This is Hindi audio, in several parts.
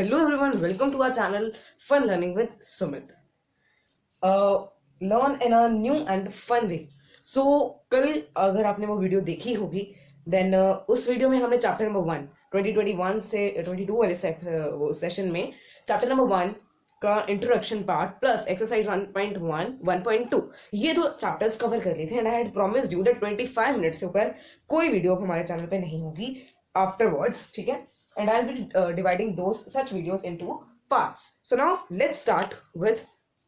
Hello everyone, welcome to our channel Fun Learning with Sumit. Learn in a new and fun way. So कल अगर आपने वो वीडियो देखी होगी देन उस वीडियो में हमने चैप्टर नंबर 1 2021 से 22 वाले सेशन में चैप्टर नंबर 1 का इंट्रोडक्शन पार्ट प्लस एक्सरसाइज 1.1 1.2 ये दो चैप्टर्स कवर कर लिए थे and I had promised you that 25 minutes से ऊपर कोई वीडियो हमारे चैनल पे नहीं होगी आफ्टरवर्ड्स, ठीक है. And I'll be dividing those such videos into parts. So now let's start with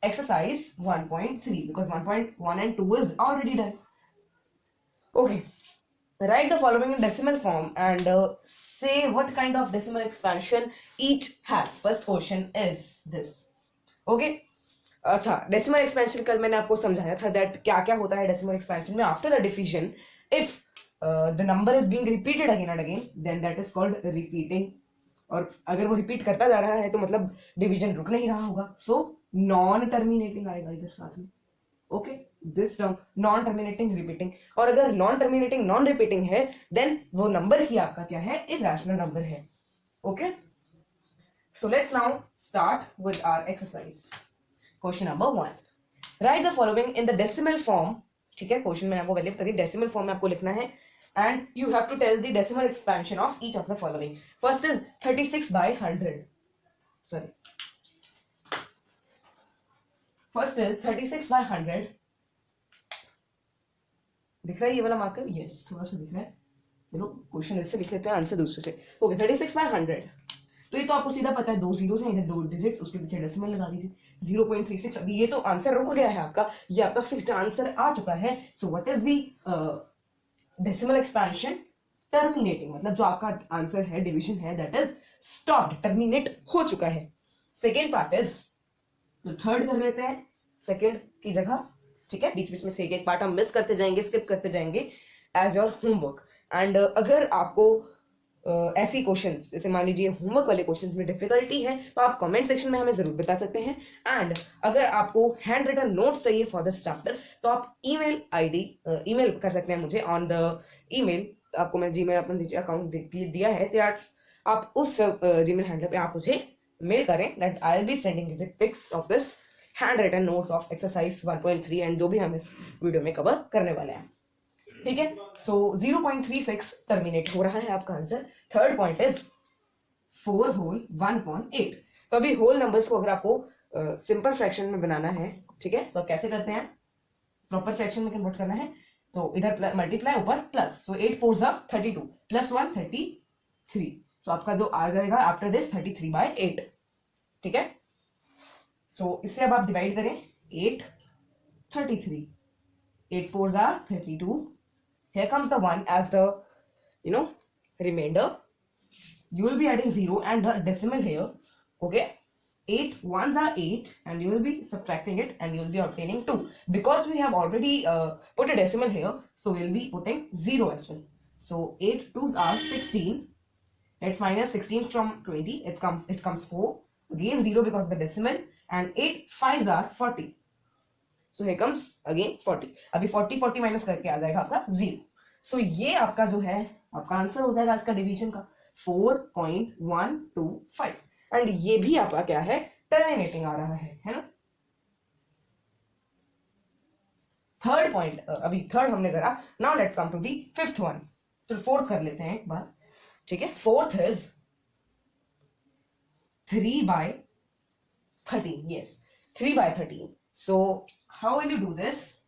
exercise 1.3 because 1.1 and 2 is already done. Okay, write the following in decimal form and say what kind of decimal expansion each has. First question is this. Okay. अच्छा, decimal expansion कल मैंने आपको समझाया था that क्या क्या होता है decimal expansion में after the division. If the number is being repeated again and again then that is called repeating. और अगर वो रिपीट करता जा रहा है तो मतलब डिवीजन रुक नहीं रहा होगा. सो नॉन टर्मिनेटिंग आएगा इधर साथ में. Okay, this term non terminating repeating. और अगर नॉन टर्मिनेटिंग नॉन रिपीटिंग है देन वो नंबर ही आपका क्या है, इरेशनल नंबर है. Okay, so let's now start with our exercise. Question number 1, right the following in the decimal form. ठीक है, क्वेश्चन मैंने आपको पहले बता दी, डेसिमल फॉर्म में आपको लिखना है and you have to tell the decimal expansion of each of the following. First is 36 by 100. Sorry. First is 36 by 100. दिख रहा है ये वाला मार्कर? यस, थोड़ा सा दिख रहा है. चलो क्वेश्चन इससे लिख लेते हैं, आंसर दूसरे से. Okay, 36 by 100. तो ये तो आपको सीधा पता है, दो जीरोस हैं इधर, दो डिजिट्स, उसके पीछे डेसिमल लगा दीजिए 0.36. अभी ये तो आंसर रुक गया है आपका, ये आपका फिक्स्ड आंसर आ चुका है. So what is the decimal expansion? Terminating, मतलब जो आपका आंसर है डिवीजन है दैट इज स्टॉप्ड, टर्मिनेट हो चुका है. सेकेंड पार्ट इज, तो थर्ड कर लेते हैं सेकेंड की जगह. ठीक है, बीच बीच में से एक एक पार्ट हम मिस करते जाएंगे, स्किप करते जाएंगे एज योर होमवर्क. एंड अगर आपको ऐसी क्वेश्चंस, जैसे मान लीजिए होमवर्क वाले क्वेश्चंस में डिफिकल्टी है तो आप कमेंट सेक्शन में हमें जरूर बता सकते हैं. एंड अगर आपको हैंड रिटन नोट्स चाहिए फॉर दिस चैप्टर तो आप ईमेल आईडी ईमेल कर सकते हैं मुझे ऑन द ईमेल. आपको मैं जीमेल अपना नीचे अकाउंट दिया है, तो आप उस जीमेल हैंडल पे आप मुझे मेल करें that I will be sending you the pics of this hand written notes of exercise 1.3 and जो भी हम इस वीडियो में कवर करने वाले हैं. ठीक है, सो 0.36 टर्मिनेट हो रहा है आपका answer. Third point is 4 whole 1/8. तो अभी होल नंबर्स को अगर आपको सिंपल फ्रैक्शन में बनाना है, ठीक है, तो आप कैसे करते हैं, प्रॉपर फ्रैक्शन में कन्वर्ट करना है तो इधर मल्टीप्लाई ऊपर प्लस. सो 8 4 जा 32 प्लस 1 33. तो आपका जो आ जाएगा आफ्टर दिस 33 by 8. ठीक है, सो इससे अब आप डिवाइड करें 8 33, 8 4 जा 32. Here comes the 1 as the remainder. You will be adding 0 and the decimal here. Okay, 8 1s are 8 and you will be subtracting it and you will be obtaining 2. Because we have already put a decimal here, so we will be putting 0 as well. So 8 2s are 16. Let's minus 16 from 20. It comes 4. Again 0 because of the decimal, and 8 5s are 40. So here comes again 40. अभी 40 40 माइनस करके आ जाएगा आपका 0. सो ये आपका जो है आपका आंसर हो जाएगा इसका डिवीजन का 4.125. एंड ये भी आपका क्या है, टर्मिनेटिंग आ रहा है ना. थर्ड पॉइंट, अभी थर्ड हमने करा. Now let's come to the fifth one. तो फोर्थ कर लेते हैं एक बार. ठीक है, fourth is 3 by 13. Yes, 3 by 13. So how will you do this?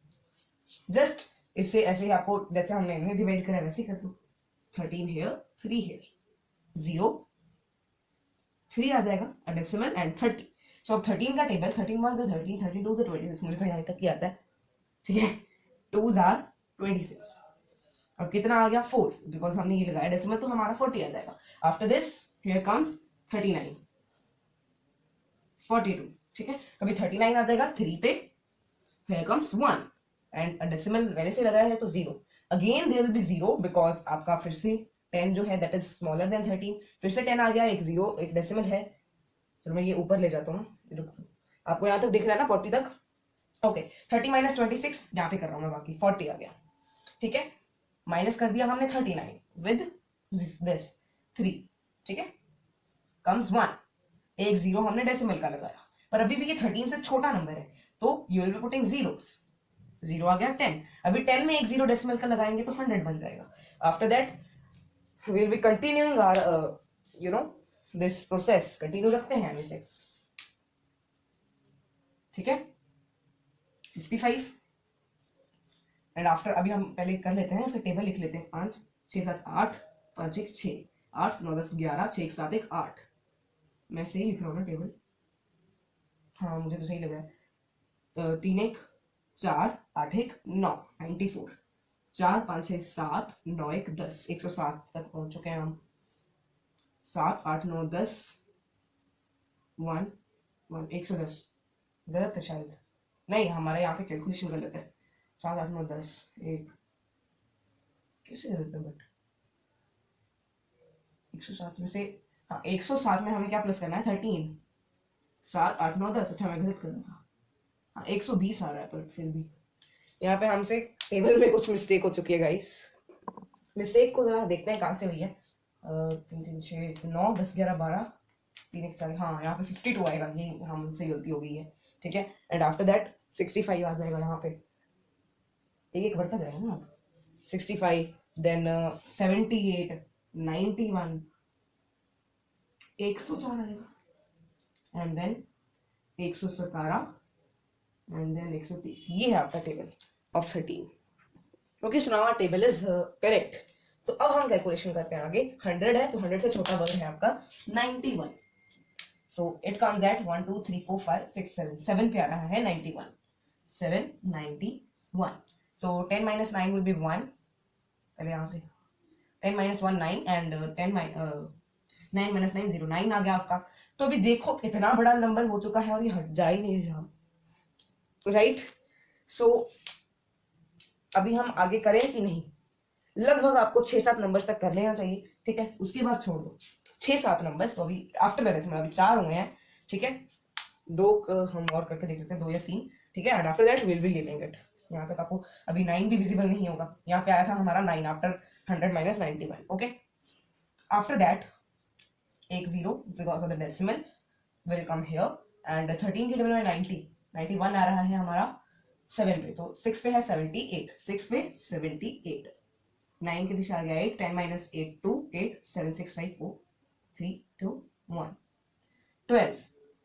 Just इससे ऐसे ही आपको जैसे हमने इन्हें डिवाइड करा वैसे कर दो. 13 here 3 here 0 3 आ जाएगा अ डेसिमल एंड 30. सो अब 13 का टेबल 13 1 से 13 32 से 26. मुझे तो यहाँ तक ही आता है. ठीक है, 2s are 26. अब कितना आ गया 4 बिकॉज हमने ये लगाया डेसिमल तो हमारा 40 आ जाएगा. After this here comes 39 42. ठीक है, कभी 39 आ जाएगा 3 पे. Here comes 1 and a decimal मैंने से लगाया है तो 0. Again there will be 0 because आपका फिर से 10 जो है that is smaller than 13. फिर से 10 आ गया, एक 0 एक डेसिमल है. चलो मैं ये ऊपर ले जाता हूँ, आपको यहाँ तक दिख रहा है ना 40 तक. ओके, 30 minus 26 यहाँ पे कर रहा हूँ मैं, बाकी 40 आ गया. ठीक है, माइनस कर दिया हमने 39 with this 3. ठीक है, comes 1 एक जीरो हमने डेसिमल का लगाया, पर अभी भी ये 13 से छोटा नंबर है, तो you will be putting zeros. Zero आ गया 10, अभी 10 में एक जीरो डेसिमल का लगाएंगे तो 100 बन जाएगा। After that we will be continuing our you know this process, continue रखते हैं हम इसे, ठीक है। 55 एंड आफ्टर अभी हम पहले कर लेते हैं, इसका टेबल लिख लेते हैं। 5 6 7 8, 5 1 6, 8 9 10 11, 6 1 7 1 8। मैं सही लिख रहा हूँ ना टेबल? हाँ मुझे तो सही लग रहा है। 3 1 4 8 1 9, 94। 4 5 6 7 9 1 10, 107 तक पहुंच चुके हैं हम। 7 8 9 10 1 1 110। गलत है शायद, नहीं हमारा यहाँ पे कैलकुलेशन गलत है। 7 8 9 10 1 कैसे गलत है? बट 107 में से, हाँ 107 में हमें क्या प्लस करना है? 13। 7 8 9 10, अच्छा मैं गलत कर रहा था। हाँ 120 आ रहा है, पर फिर भी यहाँ पे हमसे टेबल में कुछ मिस्टेक हो चुकी है गाइस। मिस्टेक को जरा देखते हैं कहाँ से हुई है। 3 3 6 9 10 11 12 3 1 4, हाँ यहाँ पे 52 आएगा, ये हमसे गलती हो गई है, ठीक है। एंड आफ्टर दैट 65 आ जाएगा यहाँ पे, एक एक बढ़ता जाएगा ना। 65 देन 78 91 104 आएगा, एंड देन 117 एंड देन 130। ये है आपका table of 13। Okay, so now our table is correct. तो अब हम कैलकुलेशन करते हैं आगे। 100 है तो 100 से छोटा वर्ग है आपका 91। सो इट कम्स एट 1 2 3 4 5 6 7, 7 पे आ रहा है 91, 791। सो 10 minus 9 will be 1, पहले यहाँ से 10 minus 1 9 एंड 9 minus 9 0, 9 आ गया आपका। तो अभी देखो कितना बड़ा नंबर हो चुका है और ये हट जा ही नहीं रहा, राइट। सो अभी हम आगे करें कि नहीं? लगभग आपको 6-7 नंबर्स तक कर लेना चाहिए, ठीक है, उसके बाद छोड़ दो। 6-7 नंबर्स तो अभी आफ्टर द डेसिमल अभी 4 हुए हैं, ठीक है। 2 हम और करके देख सकते हैं, 2 या 3, ठीक है। And after that will be leaving it. यहाँ तक आपको अभी 9 भी विजिबल नहीं होगा, यहाँ पे आया था हमारा 9 after 100 minus 91, okay. After that एक 0 because of the decimal will come here, and 13 के टेबल में 91 आ रहा है हमारा 7 पे, तो 6 पे है 78, 6 पे 78, 9 के दिशा आ गया 8, 10 minus 8 2 8 7 6 5 4 3 2 1 12,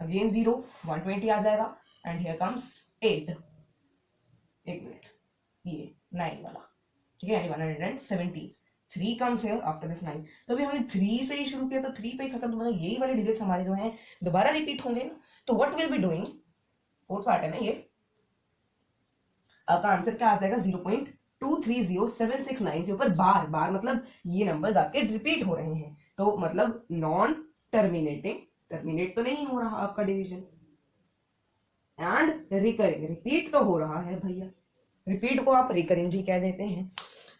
अगेन 0 120 आ जाएगा, एंड हियर कम्स 8, एक मिनट, ये 9 वाला, ठीक है, 170। 3 कम्स हियर आफ्टर दिस 9। तो अभी हमने 3 से ही शुरू किया था, 3 पे ही खत्म, तो मतलब यही वाले डिजिट्स हमारे जो हैं दोबारा रिपीट होंगे ना। तो what will be doing, fourth part है ना ये, आपका आंसर क्या आ जाएगा? 0.230769 के ऊपर बार बार, मतलब ये नंबर्स आपके रिपीट हो रहे हैं, तो मतलब नॉन टर्मिनेटिंग, टर्मिनेट तो नहीं हो रहा आपका डिवीजन, एंड रिकरिंग, रिपीट तो हो रहा है भैया, रिपीट को आप रिकरिंग भी कह देते हैं।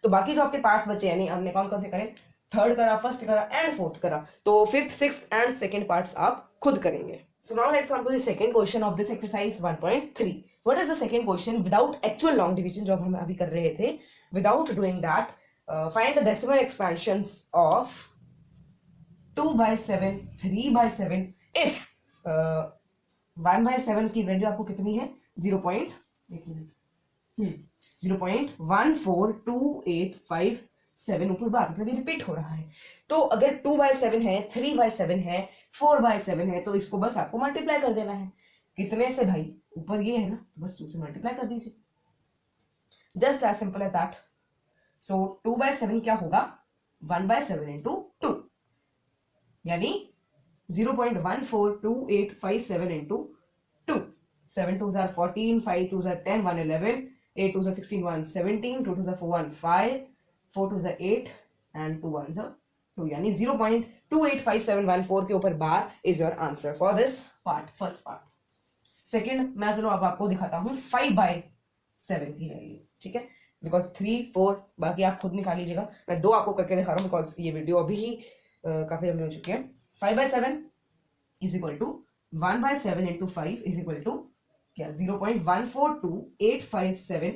तो बाकी जो आपके पार्ट्स बचे हैं, नहीं हमने कौन कौन से करे? थर्ड करा, फर्स्ट करा एंड फोर्थ करा, तो fifth sixth and second parts आप खुद करेंगे। So now let's come to the second question of this exercise 1.3. What is the second question? Without actual long division जो हम अभी कर रहे थे, without doing that, find the decimal expansions of 2/7, 3/7 if 1/7 की वैल्यू आपको कितनी है? 0.14285 ऊपर बार, मतलब ये रिपीट हो रहा है। तो अगर 2/7 है, 3/7 है, 4/7 है, तो इसको बस आपको मल्टीप्लाई कर देना है। कितने से भाई? ऊपर ये है ना, तो बस 2 से मल्टीप्लाई कर दीजिए, just as simple as that. So 2/7 क्या होगा? 1/7 into 2, यानी 0.14285 into 2। 7 2s are 14, 5 2s are 10, 1 11, 8 2s are 16, 1 17, 2 2s are 4 1 5, 4 2s are 8 and 2 1s are 2, यानी 0.285714 के ऊपर bar is your answer for this part, first part. Second मैं चलो अब आपको दिखाता हूँ 5/7 की वैल्यू, ठीक है, बिकॉज 3 4 बाकी आप खुद निकाल लीजिएगा, मैं 2 आपको करके दिखा रहा हूँ बिकॉज ये वीडियो अभी ही काफी लंबी हो चुकी है। 5/7 is equal to 1/7 into 5 is equal to क्या? 0.142857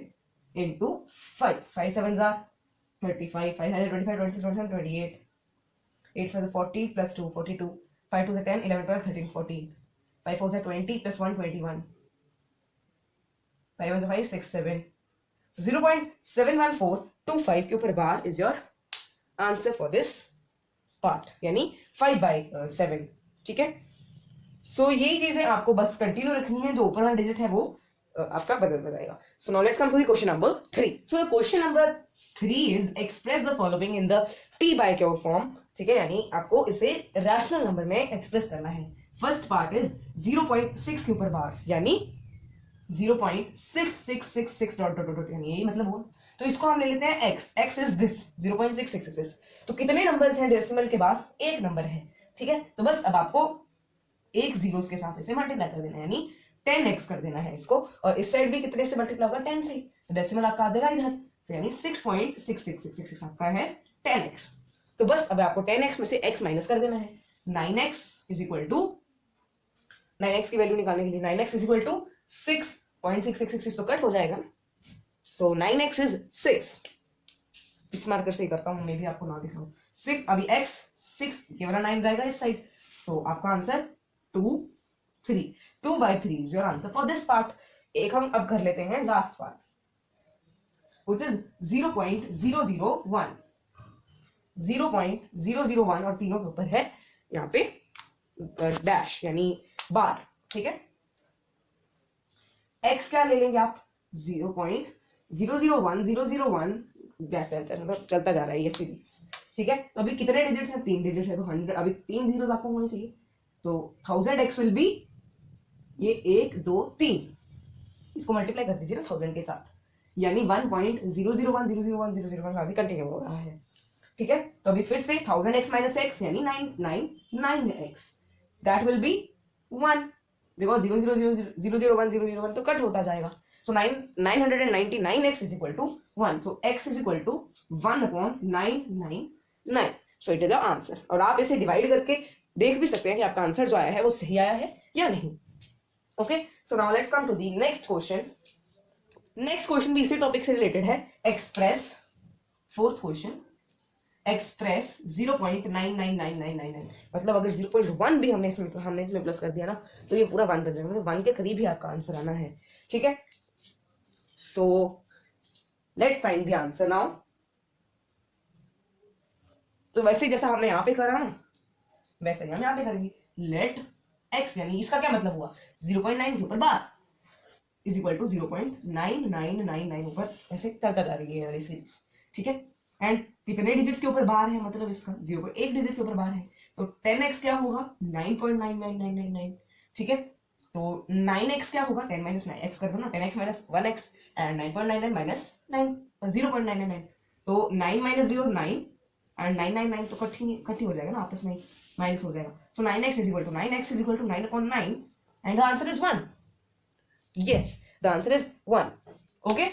into 5, 5 7s are 35, 5 25 26 27 28, 8 5 40 plus 2 42, 5 2 से 10 11 12 13 14 5 4 से 20 plus 1 21 5 1 से 5 6 7 0.71425 के ऊपर bar is your answer for this part, यानी 5/7। ठीक है, सो यही चीजें आपको बस कंटिन्यू रखनी है, जो ऊपर वाला डिजिट है वो आपका बदलता जाएगा। So now let's come to the question number 3। So the question number 3 is express the following in the p/q form. ठीक है, यानी आपको इसे रैशनल नंबर में एक्सप्रेस करना है। फर्स्ट पार्ट इज 0.6 के ऊपर बार, यानी 0.6666 डॉट डॉट डॉट, यानी यही मतलब हुआ। तो इसको हम ले लेते हैं x, x इज दिस 0.666। तो कितने नंबर्स हैं डेसिमल के बाद? एक नंबर है। ठीक है, तो बस अब आपको एक जीरोस के साथ इसे मल्टीप्लाई कर देना है, यानी 10x कर देना है इसको, और इस साइड भी कितने से मल्टीप्लाई होगा? 10 से। तो डेसिमल आपका आ जाएगा इधर, तो यानी 6.66666 आपका है 10x। तो बस अब आपको 10x में से x माइनस कर देना है। 9x is equal to, 9x की वैल्यू निकालने के लिए 9x इज इक्वल टू 6.6666 तो कट हो जाएगा। So 9x is 6। इस मार्कर से ही करता हूं, मैं भी आपको ना दिखाऊं। 6 अभी x 6 ये वाला 9 जाएगा इस साइड। सो आपका answer 2 3 2/3 is your answer for this part. एक हम अब कर लेते हैं लास्ट पार्ट, व्हिच इज 0.001 0.001 और तीनों के ऊपर है यहाँ पे डैश यानी बार। ठीक है, x क्या ले लेंगे आप? 0.001001 डैश चलता जा रहा है ये सीरीज। ठीक है, तो अभी कितने डिजिट्स हैं? 3 डिजिट है, तो 100 अभी 3 जीरोस आपको होने चाहिए। तो 1000x विल बी ये 1 2 3, इसको मल्टीप्लाई कर दीजिए ना 1000 के साथ, यानी 1.001001001 अभी कंटिन्यू हो रहा है। ठीक है, तो अभी फिर से 1000x माइनस x यानी 9x, that will be 1 because 0.001 तो कट होता जाएगा। So 999x is equal to 1। So x is equal to 1/999। So it is the answer. और आप इसे डिवाइड करके देख भी सकते हैं कि आपका आंसर जो आया है वो सही आया है या नहीं। Okay, so now let's come to the next question. Next question भी इसी टॉपिक से रिलेटेड है। एक्सप्रेस, फोर्थ क्वेश्चन, एक्सप्रेस 0.999999, मतलब अगर 0.1 भी हमने इसमें प्लस कर दिया ना तो ये पूरा 1 बन जाएगा, मतलब 1 के करीब ही आपका आंसर आना है। ठीक है, so let's find the answer now. तो वैसे जैसा हमने यहाँ पे करा ना वैसे हम यहाँ पे करेंगे। लेट x, यानी इसका क्या मतलब हुआ? 0.9 के ऊपर बार इज इक्वल टू 0.9999 ऊपर ऐसे चलता जा रही है वाली सीरीज। ठीक है, एंड कितने डिजिट्स के ऊपर बार है? मतलब इसका 0.1 डिजिट के ऊपर बार है, तो 10x क्या होगा? 9.99999। ठीक है, तो 9x क्या होगा? 10 माइनस 9 x कर दो ना, 10x minus 1x and 9.99 minus 0.999, तो 9 माइनस 0 9 एंड 999 तो कट ही हो जाएगा ना, आपस में माइनस हो जाएगा। So 9x is equal to 9x is equal to 9/9 and the answer is 1। Yes, the answer is 1। Okay,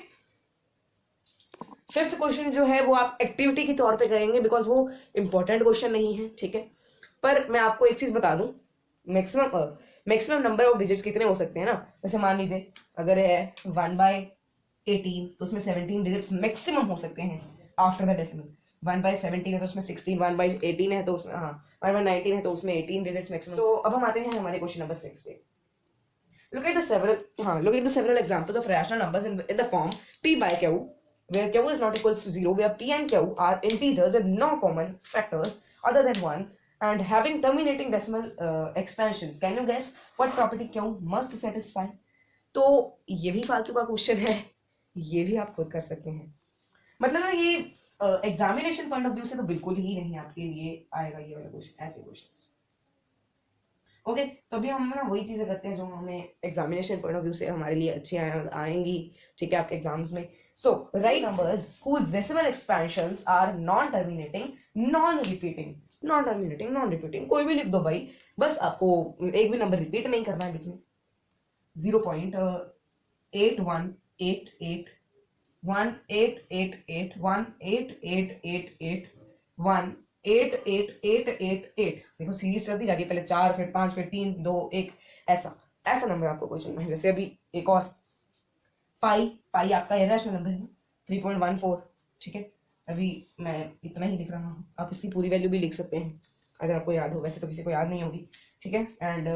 fifth question जो है वो आप एक्टिविटी के तौर पे करेंगे बिकॉज वो इंपॉर्टेंट क्वेश्चन नहीं है। ठीक है, पर मैं आपको एक चीज बता दूं, मैक्सिमम नंबर ऑफ डिजिट्स कितने हो सकते हैं ना। जैसे मान लीजिए अगर है 1/18 तो उसमें 17 डिजिट्स मैक्सिमम हो सकते हैं आफ्टर द डेसिमल। 1/17 है तो उसमें 16, 1/18 है तो उसमें 1/19 है तो उसमें 18 डिजिट्स मैक्सिमम। सो अब हम आते हैं हमारे क्वेश्चन नंबर 6 पे। Look at the several examples of rational numbers in the form p/q, where q is not equals to 0, where p and q are integers and no common factors other than 1, and having terminating decimal expansions. Can you guess what property q must satisfy? तो ये भी फालतू का क्वेश्चन है, ये भी आप खुद कर सकते हैं। मतलब ना ये एग्जामिनेशन पॉइंट ऑफ व्यू से तो बिल्कुल ही नहीं आपके लिए आएगा ये वाला क्वेश्चन, ऐसे क्वेश्चंस। ओके, तो अभी हम ना वही चीजें करते हैं जो हमें एग्जामिनेशन पॉइंट ऑफ व्यू से हमारे लिए अच्छी आएंगी। ठीक है, आपके एग्जाम्स में। So right numbers whose decimal expansions are non terminating non repeating, non repeating कोई भी लिख दो भाई, बस आपको एक भी नंबर रिपीट नहीं करना है बीच में। 0.8188 18888 18888 18888। देखो सीरीज चलती जाती है, पहले 4 फिर 5 फिर 3 2 1, ऐसा नंबर आपको क्वेश्चन में। जैसे अभी एक और पाई आपका इरेशनल नंबर है 3.14। ठीक है, अभी मैं इतना ही लिख रहा हूँ, आप इसकी पूरी वैल्यू भी लिख सकते हैं। अगर आपको याद हो, वैसे तो किसी को याद नहीं होगी, ठीक है। एंड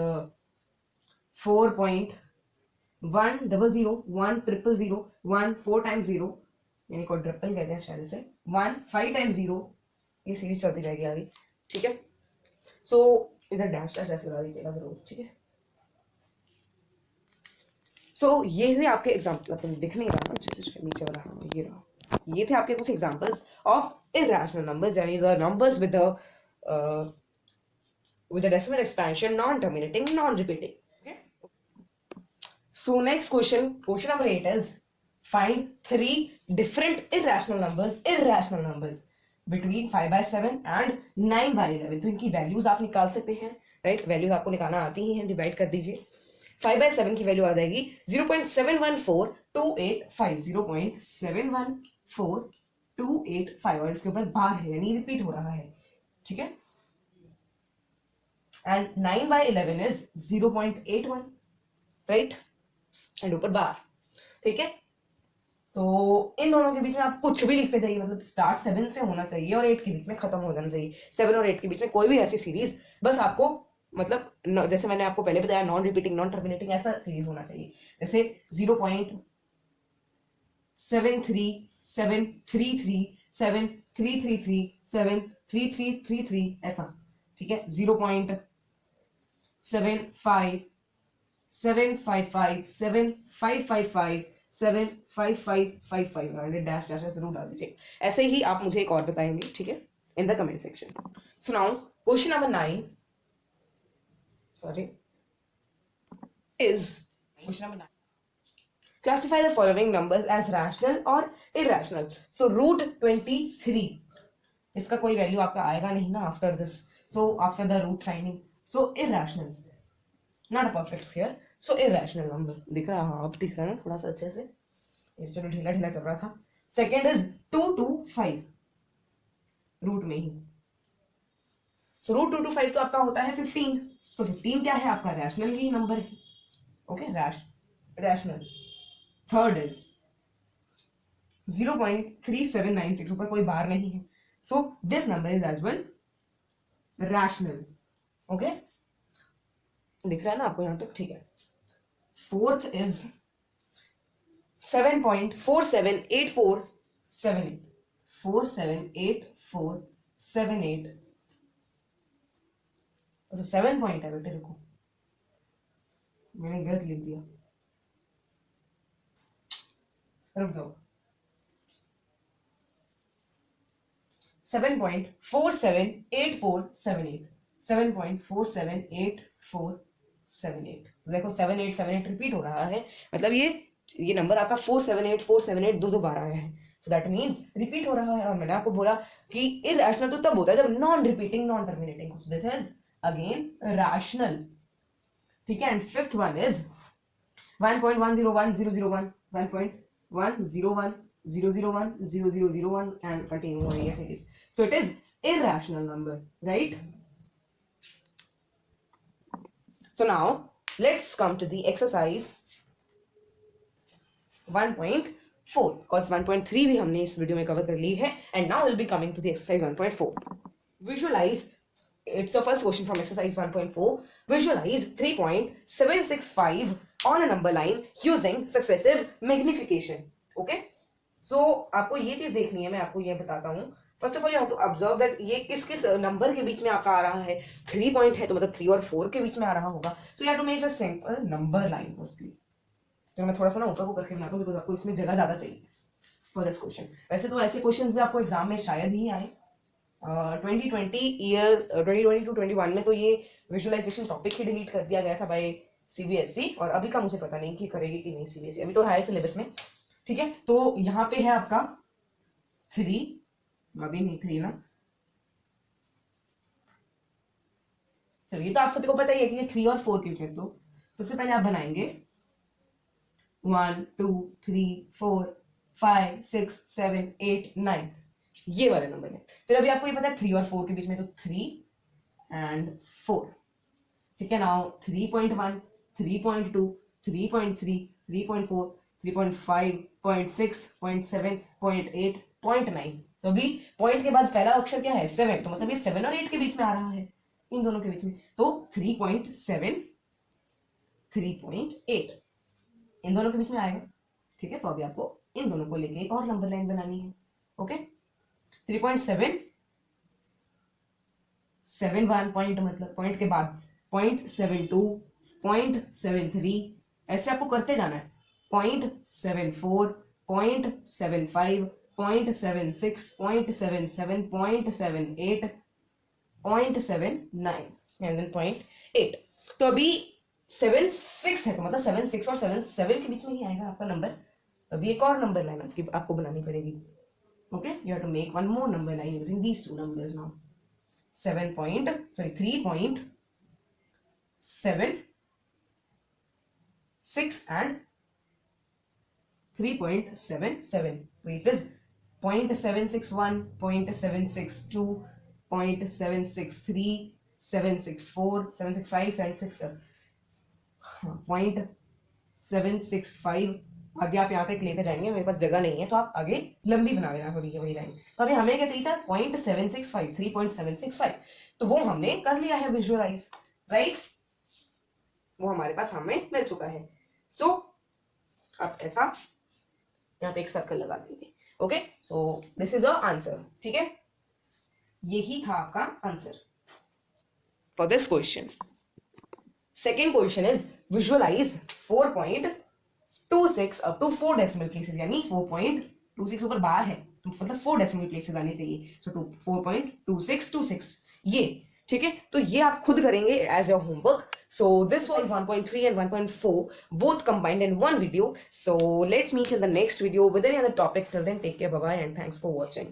4.100 4 टाइम्स 0 यानी क्वाड्रपल कहते हैं शायद इसे, 1 5 टाइम्स 0, ये सीरीज चलती जाएगी आगे, ठीक है। सो इधर डैश डैश ऐसे लगा दीजिएगा जरूर, ठीक है। सो ये थे आपके एग्जाम्पल, अपन दिख नहीं रहा नीचे वाला, हाँ ये रहा, ये थे आपके कुछ एग्जाम्पल्स ऑफ इरैशनल नंबर्स, यानी the numbers with the decimal expansion, non terminating, non repeating. So next question number 8 is find 3 different irrational numbers between 5/7 and 9/11। तो इनकी वैल्यूज आप निकाल सकते हैं, राइट। वैल्यूज आपको निकालना आती ही हैं, डिवाइड कर दीजिए। 5/7 की वैल्यू आ जाएगी 0.714285, 0.714285, और इसके ऊपर बार है यानी रिपीट हो रहा है, ठीक है। एंड 9/11 इज 0.81, राइट, एंड ऊपर बार, ठीक है। तो इन दोनों के बीच में आप कुछ भी लिखते जाइए, मतलब स्टार्ट 7 से होना चाहिए और 8 के बीच में खत्म हो जाना चाहिए। 7 और 8 के बीच में कोई भी ऐसी सीरीज, बस आपको मतलब जैसे मैंने आपको पहले बताया, नॉन रिपीटिंग, नॉन टर्मिनेटिंग, ऐसा सीरीज होना चाहिए। जैसे 0.7373373337333 ऐसा, ठीक है। 0.75 755 755 75555 डैश डैश जरूर डाल दीजिए। ऐसे ही आप मुझे एक और बताएंगे, ठीक है, in the comment section. So now question number 9 is question number 9, classify the following numbers as rational or irrational। so root 23, इसका कोई वैल्यू आपका आएगा नहीं ना after this, so after the root finding, so irrational, not a perfect square, so irrational number। दिख रहा है, हाँ अब दिख रहा है ना थोड़ा सा अच्छे से, चलो ढीला ढीला चल रहा था। सेकेंड इज 225, रूट में ही, सो रूट 225 तो आपका होता है 15, तो 15 क्या है आपका, रैशनल ही नंबर है, ओके, रैशनल। थर्ड इज 0.3796, ऊपर कोई बार नहीं है, so this number is as well rational, okay, दिख रहा है ना आपको यहां तक, ठीक है। फोर्थ इज 7.478478, 478478, तो 7 पॉइंट है बेटे, रुको मैंने गलत लिख दिया, रुक जाओ। 7.478478, 7.478478, तो देखो 7878 रिपीट हो रहा है, मतलब ये नंबर आपका 478478 दो बार आया है, so that means रिपीट हो रहा है। और मैंने आपको बोला कि इरैशनल तो तब होता है जब non repeating, non terminating, so this is again rational, ठीक है। And fifth one is 1.101001, 1.101001001 and continue on as it is, so it is irrational number, right? So now let's come to the exercise 1.4, because 1.3 भी हमने इस वीडियो में कवर कर ली है, and now we'll be coming to the exercise 1.4। visualize, it's the first question from exercise 1.4, visualize 3.765 on a number line using successive magnification, okay? so आपको ये चीज देखनी है, मैं आपको ये बताता हूँ। First of all you have to observe that ये किस किस नंबर के बीच में आपका आ रहा है, 3 पॉइंट है तो मतलब 3 और 4 के बीच में आ रहा होगा, so you have to make a simple number line firstly. तो मैं थोड़ा सा ना ऊपर को करके बनाता हूँ बिकॉज आपको इसमें जगह ज्यादा चाहिए फॉर दिस क्वेश्चन। वैसे तो ऐसे क्वेश्चंस भी आपको एग्जाम में शायद ही आए, 2020-21 में तो ये विजुअलाइजेशन टॉपिक ही डिलीट कर दिया गया था बाय सीबीएसई, और अभी का मुझे पता नहीं कि करेगी कि नहीं सीबीएसई, अभी तो है सिलेबस में, ठीक है। तो यहाँ पे है आपका 3, अभी नहीं 3 ना, चलिए तो आप सभी को पता ही है कि ये 3 और 4 के बीच में, तो सबसे पहले आप बनाएंगे 1 2 3 4 5 6 7 8 9, ये वाले नंबर है। फिर अभी आपको ये पता है 3 और 4 के बीच में, तो 3 and 4, ठीक है। नाउ 3.1 3.2 3.3 3.4 3.5 0.6 0.7 0.8 0.9, तो अभी पॉइंट के बाद पहला अक्षर क्या है 7, तो मतलब ये 7 और 8 के बीच में आ रहा है, इन दोनों के बीच में, तो 3.7 3.8 इन दोनों के बीच में आएगा। ठीक है, तो अभी आपको इन दोनों को लेके एक और नंबर लाइन बनानी है। ओके, 3.7 7 पॉइंट मतलब पॉइंट के बाद 0.72 0.73 ऐसे आपको करते जाना है, 0.74 0.75 0.76 0.77 0.78 0.79 and then 0.8। तो अभी 7 6 है, तो मतलब 7 6 और 7 7 के बीच में ही आएगा आपका नंबर। तो अभी एक और नंबर लाइन आपको बनानी पड़ेगी। Okay, you have to make one more number line using these two numbers now. 3.76 and 3.77, so it is 0.761 0.762 0.763 764 765 767 0.765। आगे आप यहाँ तक लेते जाएंगे, मेरे पास जगह नहीं है तो आप आगे लंबी बना देना वही लाइन। तो अभी हमें क्या चाहिए था 0.765 3.765, तो वो हमने कर लिया है विजुअलाइज, राइट, वो हमारे पास हमें मिल चुका है। सो अब ऐसा यहाँ पे एक सर्कल लगा देंगे। Okay, so this is the answer. ठीक है, यही था आपका answer for this question. Second question is visualize 4.26 up to 4 decimal places, यानी 4.26 ऊपर बार है तो मतलब 4 डेसिमल प्लेसेस आनी चाहिए, सो 4.2626 ये। ठीक है, तो ये आप खुद करेंगे as your homework. So this was 1.3 and 1.4 both combined in one video. So let's meet in the next video with any other topic. Till then, take care, bye bye, and thanks for watching.